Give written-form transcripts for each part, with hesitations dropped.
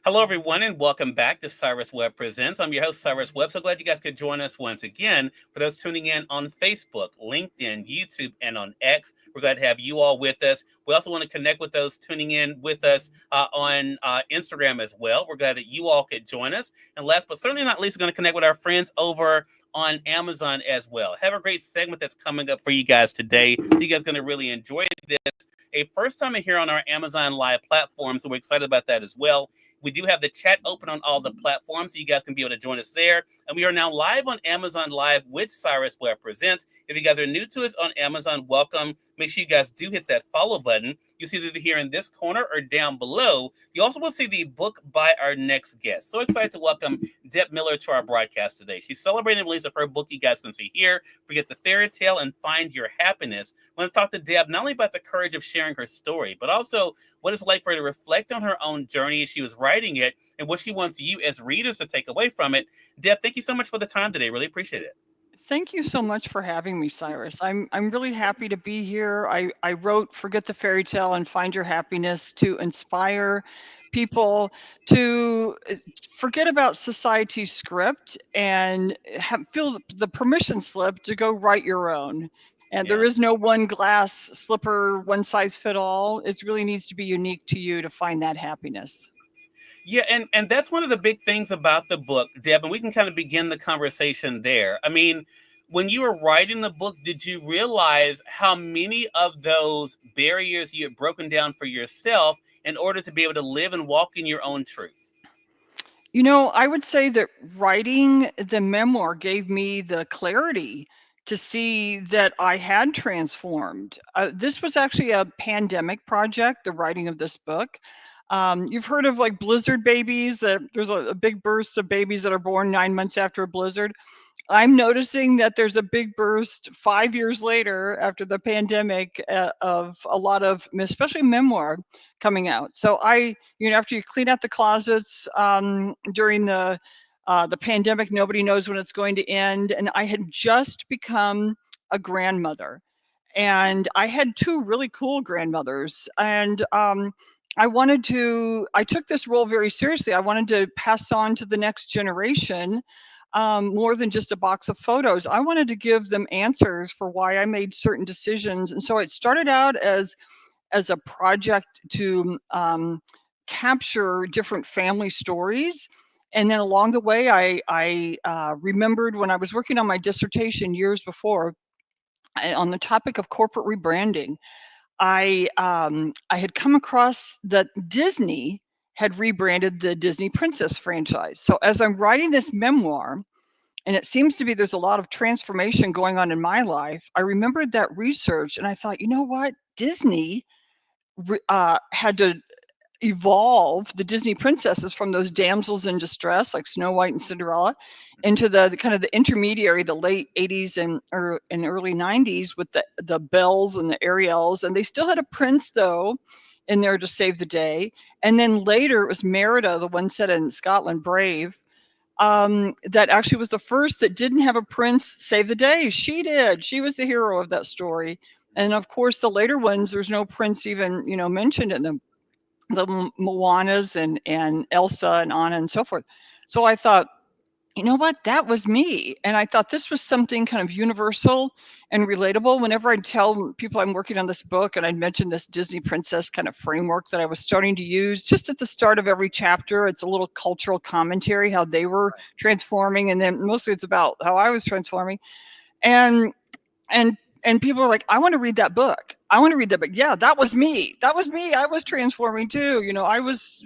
Hello, everyone, and welcome back to Cyrus Webb Presents. I'm your host, Cyrus Webb. So glad you guys could join us once again. For those tuning in on Facebook, LinkedIn, YouTube, and on X, we're glad to have you all with us. We also want to connect with those tuning in with us on Instagram as well. We're glad that you all could join us. And last but certainly not least, we're going to connect with our friends over on Amazon as well. Have a great segment that's coming up for you guys today. You guys are going to really enjoy this. A first time here on our Amazon Live platform, so we're excited about that as well. We do have the chat open on all the platforms, so you guys can be able to join us there. And we are now live on Amazon Live with Cyrus Webb Presents. If you guys are new to us on Amazon, welcome. Make sure you guys do hit that follow button. You'll see it either here in this corner or down below. You also will see the book by our next guest. So excited to welcome Deb Miller to our broadcast today. She's celebrating the release of her book you guys can see here, Forget the Fairy Tale and Find Your Happiness. I want to talk to Deb not only about the courage of sharing her story, but also what it's like for her to reflect on her own journey as she was writing it and what she wants you as readers to take away from it. Deb, thank you so much for the time today. Really appreciate it. Thank you so much for having me, Cyrus. I'm really happy to be here. I wrote Forget the Fairy Tale and Find Your Happiness to inspire people to forget about society's script and feel the permission slip to go write your own. And there Yeah. is no one glass slipper, one size fit all. It really needs to be unique to you to find that happiness. Yeah, and that's one of the big things about the book, Deb, and we can kind of begin the conversation there. I mean, when you were writing the book, did you realize how many of those barriers you had broken down for yourself in order to be able to live and walk in your own truth? I would say that writing the memoir gave me the clarity to see that I had transformed. This was actually a pandemic project, the writing of this book. You've heard of like blizzard babies, that there's a big burst of babies that are born 9 months after a blizzard. I'm noticing that there's a big burst 5 years later after the pandemic of a lot of, especially memoir coming out. So after you clean out the closets during the pandemic, nobody knows when it's going to end. And I had just become a grandmother, and I had two really cool grandmothers, and I took this role very seriously. I wanted to pass on to the next generation more than just a box of photos. I wanted to give them answers for why I made certain decisions. And so it started out as a project to capture different family stories. And then along the way, I remembered when I was working on my dissertation years before on the topic of corporate rebranding. I had come across that Disney had rebranded the Disney Princess franchise. So as I'm writing this memoir, and it seems to be there's a lot of transformation going on in my life, I remembered that research and I thought, you know what? Disney had to evolve the Disney princesses from those damsels in distress like Snow White and Cinderella into the kind of the intermediary, the late 80s and early 90s with the Belles and the Ariels. And they still had a prince, though, in there to save the day. And then later it was Merida, the one set in Scotland, Brave, that actually was the first that didn't have a prince save the day. She did. She was the hero of that story. And of course, the later ones, there's no prince even, mentioned in them, the Moanas and Elsa and Anna and so forth. So I thought, you know what? That was me. And I thought this was something kind of universal and relatable. Whenever I tell people I'm working on this book and I mention this Disney princess kind of framework that I was starting to use just at the start of every chapter, it's a little cultural commentary, how they were transforming. And then mostly it's about how I was transforming. And and and people are like, I want to read that book. I want to read that book. Yeah, that was me. That was me. I was transforming too. I was,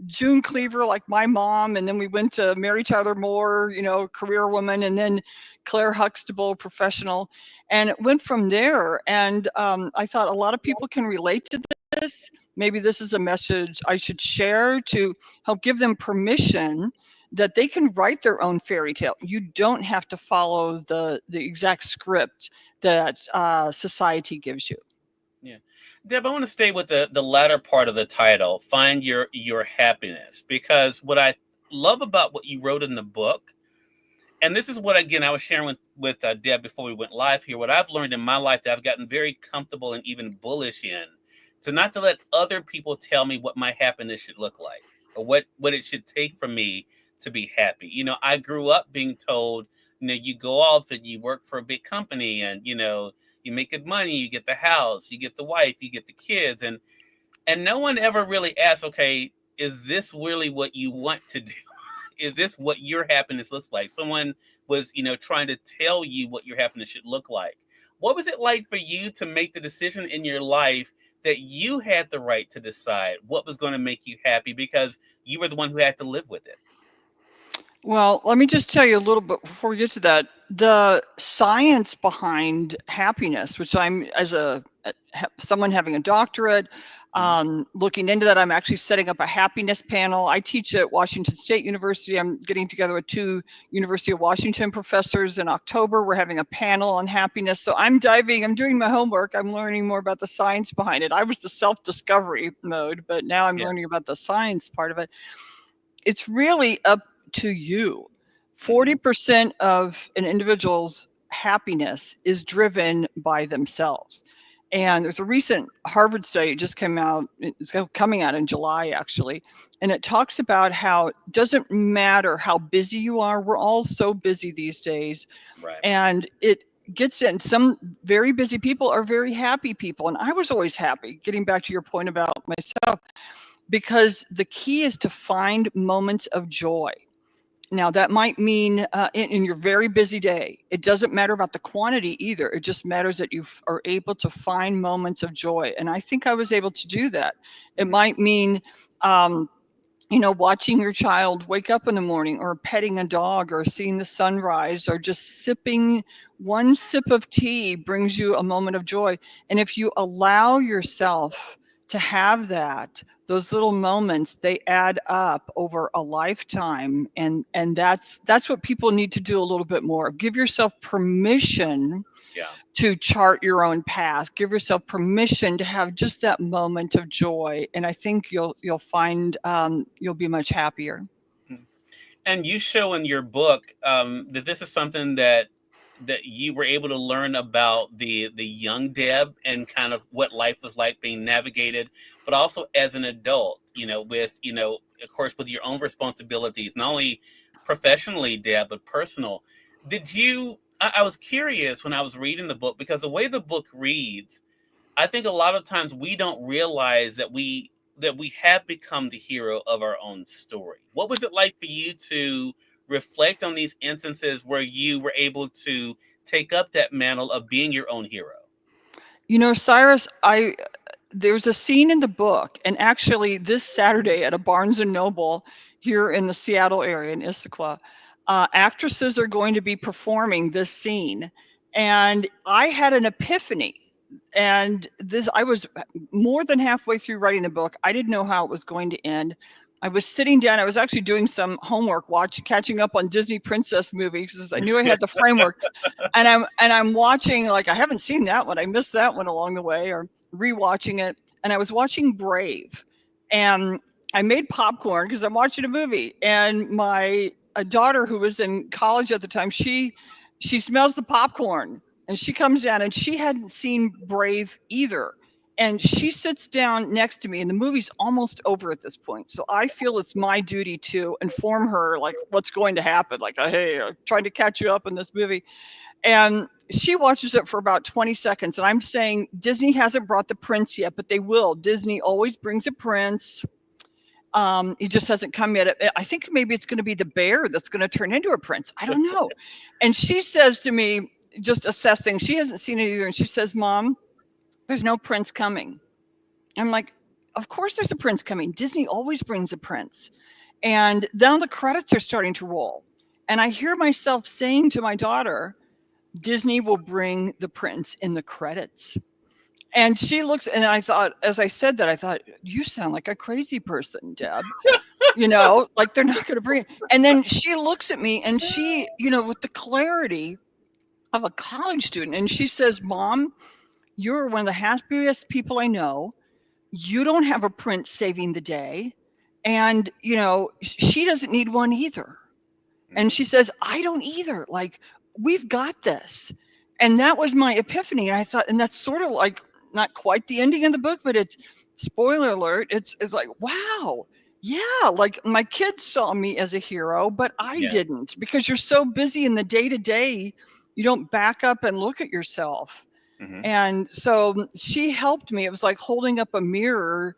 June Cleaver, like my mom, and then we went to Mary Tyler Moore, career woman, and then Claire Huxtable, professional, and it went from there. And I thought a lot of people can relate to this. Maybe this is a message I should share to help give them permission that they can write their own fairy tale. You don't have to follow the exact script that society gives you. Yeah. Deb, I want to stay with the latter part of the title, Find Your Happiness, because what I love about what you wrote in the book, and this is what, again, I was sharing with Deb before we went live here, what I've learned in my life that I've gotten very comfortable and even bullish in, to not to let other people tell me what my happiness should look like. or what it should take for me to be happy. I grew up being told, you go off and you work for a big company, and you make good money, you get the house, you get the wife, you get the kids, and no one ever really asked, okay, is this really what you want to do? Is this what your happiness looks like? Someone was, trying to tell you what your happiness should look like. What was it like for you to make the decision in your life that you had the right to decide what was going to make you happy because you were the one who had to live with it? Well, let me just tell you a little bit before we get to that. The science behind happiness, which I'm as someone having a doctorate, Mhm. looking into that. I'm actually setting up a happiness panel. I teach at Washington State University. I'm getting together with two University of Washington professors in October. We're having a panel on happiness. So I'm doing my homework. I'm learning more about the science behind it. I was the self-discovery mode, but now I'm Yeah. learning about the science part of it. It's really up to you. Hmm. 40% of an individual's happiness is driven by themselves. And there's a recent Harvard study, it just came out, it's coming out in July actually, and it talks about how it doesn't matter how busy you are, we're all so busy these days, Right. and it gets in. Some very busy people are very happy people, and I was always happy, getting back to your point about myself, because the key is to find moments of joy. Now, that might mean in your very busy day. It doesn't matter about the quantity either. It just matters that you are able to find moments of joy. And I think I was able to do that. It Hmm. might mean, um, watching your child wake up in the morning, or petting a dog, or seeing the sunrise, or just sipping one sip of tea brings you a moment of joy. And if you allow yourself to have that, those little moments, they add up over a lifetime. And that's what people need to do a little bit more. Give yourself permission Yeah. to chart your own path. Give yourself permission to have just that moment of joy, and I think you'll find you'll be much happier. Mhm. And you show in your book that this is something that you were able to learn about the young Deb and kind of what life was like being navigated, but also as an adult, with of course with your own responsibilities, not only professionally, Deb, but personal. Did you? I was curious when I was reading the book because the way the book reads, I think a lot of times we don't realize that we have become the hero of our own story. What was it like for you to reflect on these instances where you were able to take up that mantle of being your own hero? Cyrus, I there's a scene in the book, and actually this Saturday at a Barnes and Noble here in the Seattle area in Issaquah, actresses are going to be performing this scene, and I had an epiphany. And this, I was more than halfway through writing the book. I didn't know how it was going to end. I was sitting down. I was actually doing some homework, catching up on Disney princess movies, because I knew I had the framework, and I'm watching, like, I haven't seen that one. I missed that one along the way, or rewatching it. And I was watching Brave, and I made popcorn because I'm watching a movie. And my a daughter, who was in college at the time, she smells the popcorn, and she comes down, and she hadn't seen Brave either. And she sits down next to me, and the movie's almost over at this point. So I feel it's my duty to inform her, like, what's going to happen. Like, hey, I'm trying to catch you up in this movie. And she watches it for about 20 seconds. And I'm saying, Disney hasn't brought the prince yet, but they will. Disney always brings a prince. He just hasn't come yet. I think maybe it's going to be the bear that's going to turn into a prince. I don't know. And she says to me, just assessing, she hasn't seen it either. And she says, Mom, there's no prince coming. I'm like, of course there's a prince coming. Disney always brings a prince. And now the credits are starting to roll. And I hear myself saying to my daughter, Disney will bring the prince in the credits. And she looks, and I thought, as I said that, I thought, you sound like a crazy person, Deb. Like, they're not going to bring it. And then she looks at me, and she, with the clarity of a college student, and she says, Mom, you're one of the happiest people I know. You don't have a prince saving the day. And, she doesn't need one either. And she Mhm. says, I don't either. Like, we've got this. And that was my epiphany. And I thought, and that's sort of like not quite the ending of the book, but it's, spoiler alert, it's like, wow, Yeah, like my kids saw me as a hero, but I Yeah. didn't, because you're so busy in the day to day, you don't back up and look at yourself. Hmm. And so she helped me. It was like holding up a mirror,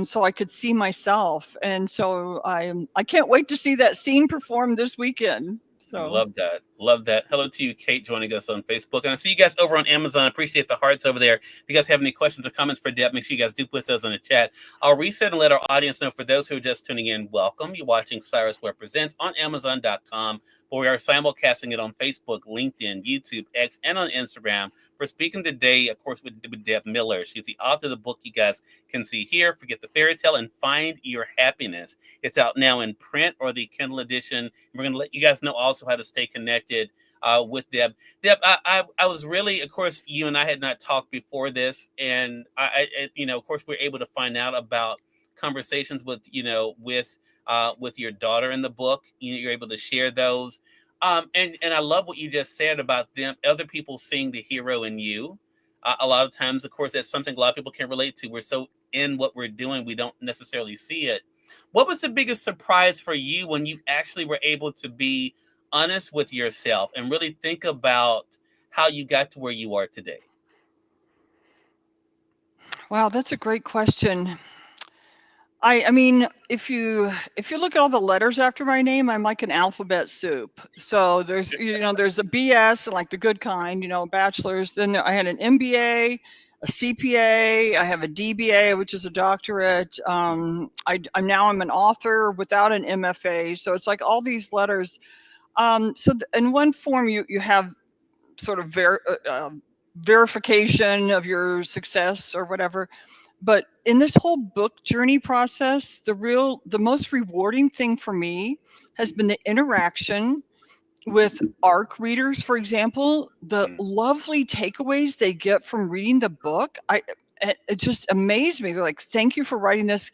so I could see myself. And so I can't wait to see that scene performed this weekend. I So love that. Love that. Hello to you, Kate, joining us on Facebook. And I see you guys over on Amazon. Appreciate the hearts over there. If you guys have any questions or comments for Deb, make sure you guys do put those in the chat. I'll reset and let our audience know. For those who are just tuning in, welcome. You're watching Cyrus Webb Presents on Amazon.com, where we are simulcasting it on Facebook, LinkedIn, YouTube, X, and on Instagram. We're speaking today, of course, with Deb Miller. She's the author of the book you guys can see here, Forget the Fairy Tale and Find Your Happiness. It's out now in print or the Kindle edition. We're going to let you guys know also how to stay connected with Deb. Deb, I was really, of course, you and I had not talked before this, and of course, we're able to find out about conversations with, with your daughter in the book. You're able to share those, and I love what you just said about them, other people seeing the hero in you. A lot of times, of course, that's something a lot of people can relate to. We're so in what we're doing, we don't necessarily see it. What was the biggest surprise for you when you actually were able to be honest with yourself and really think about how you got to where you are today? wow, that's a great question. I mean, if you look at all the letters after my name, I'm like an alphabet soup. So there's a BS, like the good kind, bachelor's. Then I had an MBA, a CPA. I have a DBA, which is a doctorate. I'm an author without an MFA. So it's like all these letters. In one form, you have sort of verification of your success or whatever. But in this whole book journey process, the most rewarding thing for me has been the interaction with ARC readers, for example, the Mm, lovely takeaways they get from reading the book. It just amazed me. They're like, "Thank you for writing this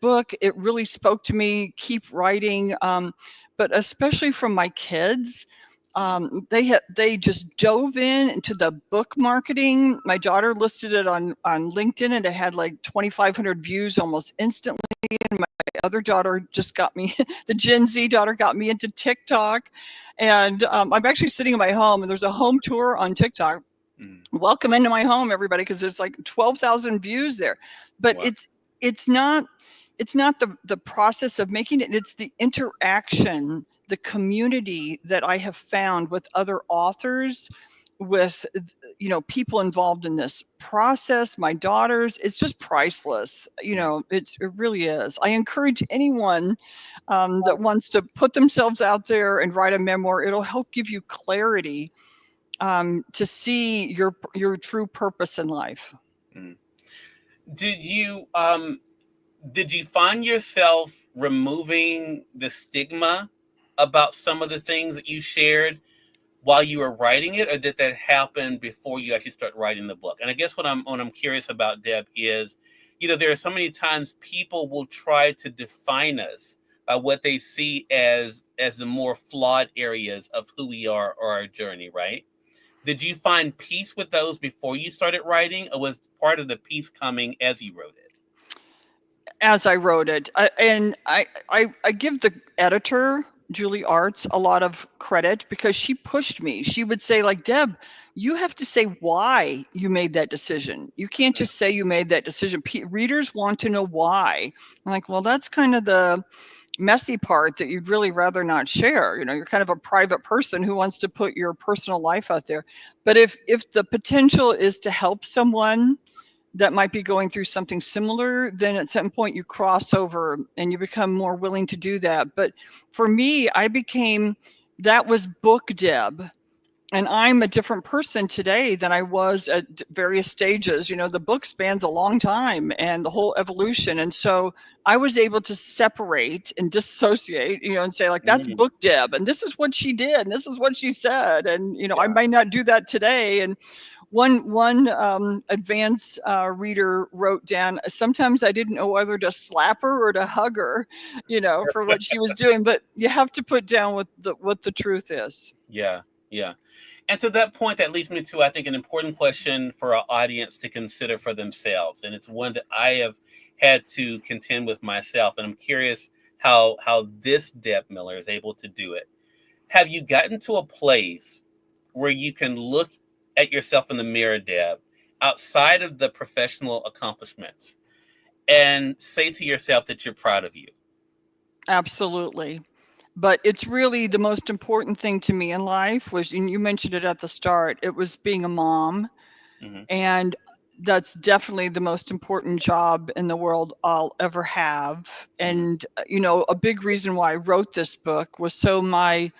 book. It really spoke to me. Keep writing." But especially from my kids, mm, they just dove into the book marketing. My daughter listed it on LinkedIn, and it had like 2,500 views almost instantly. And my other daughter just got me, the Gen Z daughter got me into TikTok, and I'm actually sitting in my home, and there's a home tour on TikTok. mm. Welcome into my home, everybody, because there's like 12,000 views there. But Wow. it's not the process of making it, it's the interaction, the community that I have found with other authors, with people involved in this process, my daughters. It's just priceless. Yeah. It really is. I encourage anyone that wants to put themselves out there and write a memoir. It'll help give you clarity, to see your true purpose in life. Mm. Did you did you find yourself removing the stigma about some of the things that you shared while you were writing it, or did that happen before you actually start writing the book? And I guess what I'm curious about, Deb, is there are so many times people will try to define us by what they see as the more flawed areas of who we are or our journey, right? Did you find peace with those before you started writing, or was part of the peace coming as you wrote it? As I wrote it, I give the editor, Julie Arts, a lot of credit, because she pushed me. She would say, like, "Deb, you have to say why you made that decision. You can't Mm, just say you made that decision. Readers want to know why." I'm like, "Well, that's kind of the messy part that you'd really rather not share. You're kind of a private person who wants to put your personal life out there. But if the potential is to help someone that might be going through something similar, then at some point you cross over and you become more willing to do that." But for me, that was book Deb. And I'm a different person today than I was at various stages. The book spans a long time and the whole evolution. And so I was able to separate and dissociate, and say, like, that's mm, book Deb, and this is what she did, and this is what she said. And, I yeah. might not do that today. And one advanced reader wrote down, sometimes I didn't know whether to slap her or to hug her, for what she was doing. But you have to put down what the truth is. Yeah, yeah. And to that point, that leads me to, I think, an important question for our audience to consider for themselves. And it's one that I have had to contend with myself. And I'm curious how this Deb Miller is able to do it. Have you gotten to a place where you can look at yourself in the mirror, Deb, outside of the professional accomplishments, and say to yourself that you're proud of you? Absolutely. But it's really the most important thing to me in life was, and you mentioned it at the start, it was being a mom. Hmm. And that's definitely the most important job in the world I'll ever have. Hmm. And, a big reason why I wrote this book was so my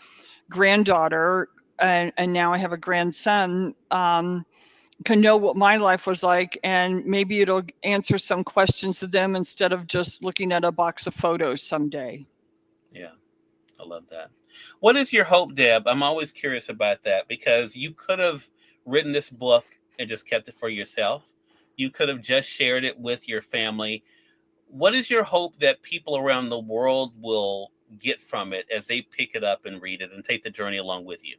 granddaughter, and now I have a grandson, can know what my life was like, and maybe it'll answer some questions to them instead of just looking at a box of photos someday. Yeah, I love that. What is your hope, Deb? I'm always curious about that because you could have written this book and just kept it for yourself. You could have just shared it with your family. What is your hope that people around the world will get from it as they pick it up and read it and take the journey along with you?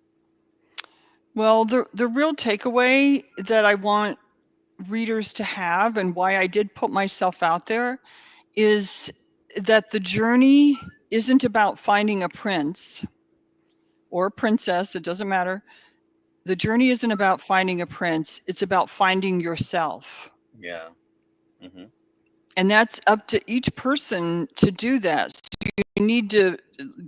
Well, the real takeaway that I want readers to have, and why I did put myself out there, is that the journey isn't about finding a prince or a princess, it doesn't matter. The journey isn't about finding a prince, it's about finding yourself. Yeah. Hmm. And that's up to each person to do that. So you need to,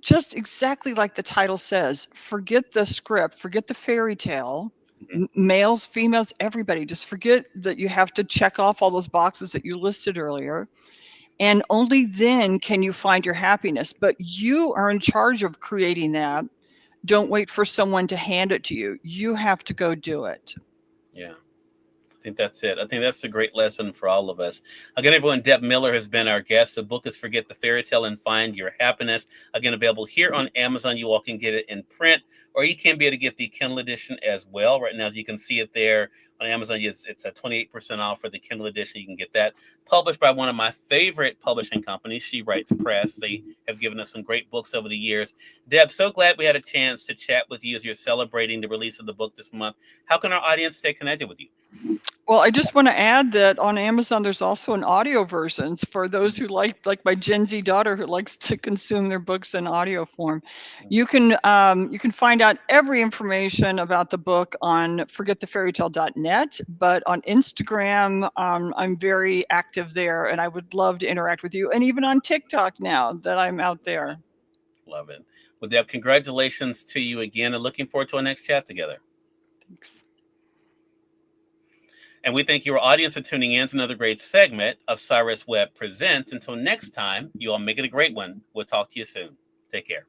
just exactly like the title says, forget the script, forget the fairy tale. Hmm. Males, females, everybody, just forget that you have to check off all those boxes that you listed earlier. And only then can you find your happiness. But you are in charge of creating that. Don't Hmm. wait for someone to hand it to you. You have to go do it. Yeah. I think that's it. I think that's a great lesson for all of us. Again, everyone, Deb Miller has been our guest. The book is Forget the Fairy Tale and Find Your Happiness. Again, available here on Amazon. You all can get it in print, or you can be able to get the Kindle edition as well. Right now, as you can see it there on Amazon, it's a 28% off for the Kindle edition. You can get that published by one of my favorite publishing companies, She Writes Press. They have given us some great books over the years. Deb, so glad we had a chance to chat with you as you're celebrating the release of the book this month. How can our audience stay connected with you? Well, I just want to add that on Amazon, there's also an audio versions for those who like my Gen Z daughter who likes to consume their books in audio form. You can find out every information about the book on forgetthefairytale.net, but on Instagram, I'm very active there, and I would love to interact with you, and even on TikTok now that I'm out there. Love it. Well, Deb, congratulations to you again and looking forward to our next chat together. Thanks. And we thank your audience for tuning in to another great segment of Cyrus Webb Presents. Until next time, you all make it a great one. We'll talk to you soon. Take care.